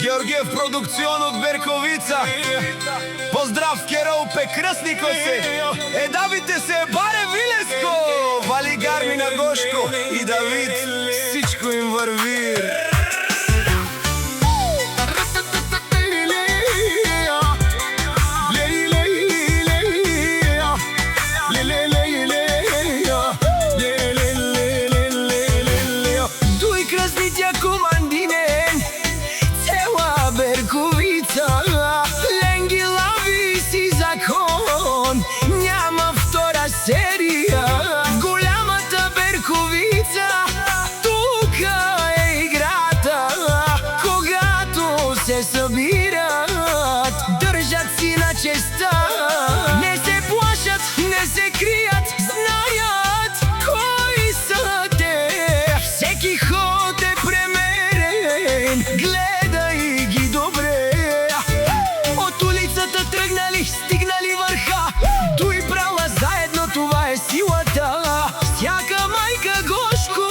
Георгиев продукцион от Берковица. Поздрав керопе, кръстнико се. Давите се, баре Вилеско, вали Гарми на Гошко и Давид, всичко им върви. Няма втора серия в голямата Берковица. Тука е играта, когато се събират, държат си на честа. Не се плашат, не се крият, знаят кои са те. Всеки ход е премерен, гледай ги добре. От улицата тръгнали, стигнали върха, той брала заедно, това е силата. Всяка майка Гошко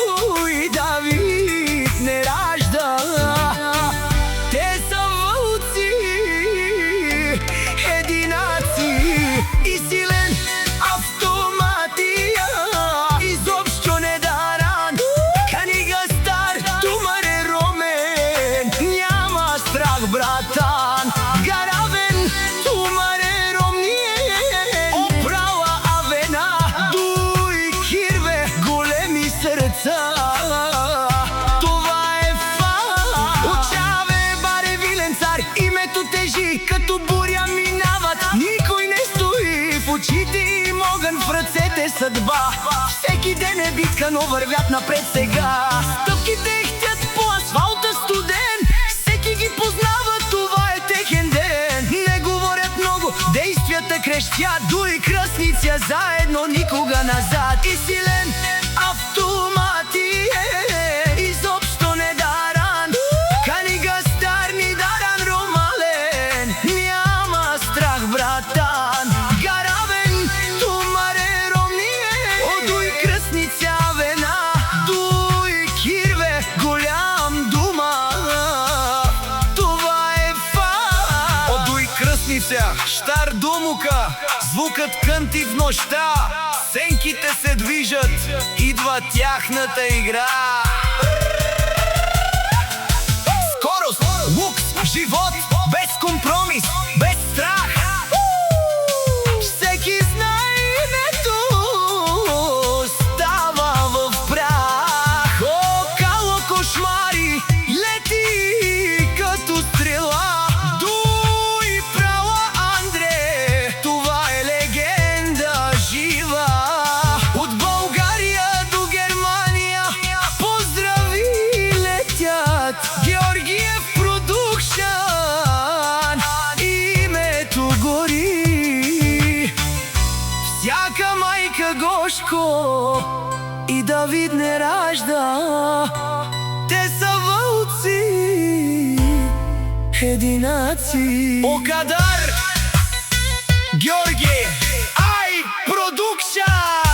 и Давид не ражда. Те са вълци, единаци и силен автоматия. Изобщо не даран, канига стар, тумър е ромен. Няма страх, братан, гаравен, тумър е ромние. Опрала авена, дуй кирве, големи сърца. Това е факт. Очаве, баре Вилен цар, името тежи, като буря минават. Никой не стои в очите им, огън в ръцете съдба. Всеки ден е битка, но вървят напред сега. Стъпките хтят по асфалта студен, всеки ги познава, това е техен ден. Не говорят много, действията крещят, дуй кръстница заедно, никога назад. И силен автомати е, изобщо не даран, канига стар, ни даран ромален. Няма страх, братан, гаравен, тумър е ромние. О, дуй кръстница вена, дуй кирве, голям дума. Това е факт. О, дуй кръстница, штар думука, звукът кънти в нощта. Сенките се движат, идва тяхната игра. Скорост, лукс, живот, без компромис, без страх. Всеки знае името, става в прах. О, кало кошмари, лети като стрела. Дуй права Андре, това е легенда жива. От България до Германия поздрави летят. Георгиев продукшън, името гори. Всяка майка Гошко и Давид не ражда. Те са вълци, единаци. Окадар, Георги, ай, продукшън.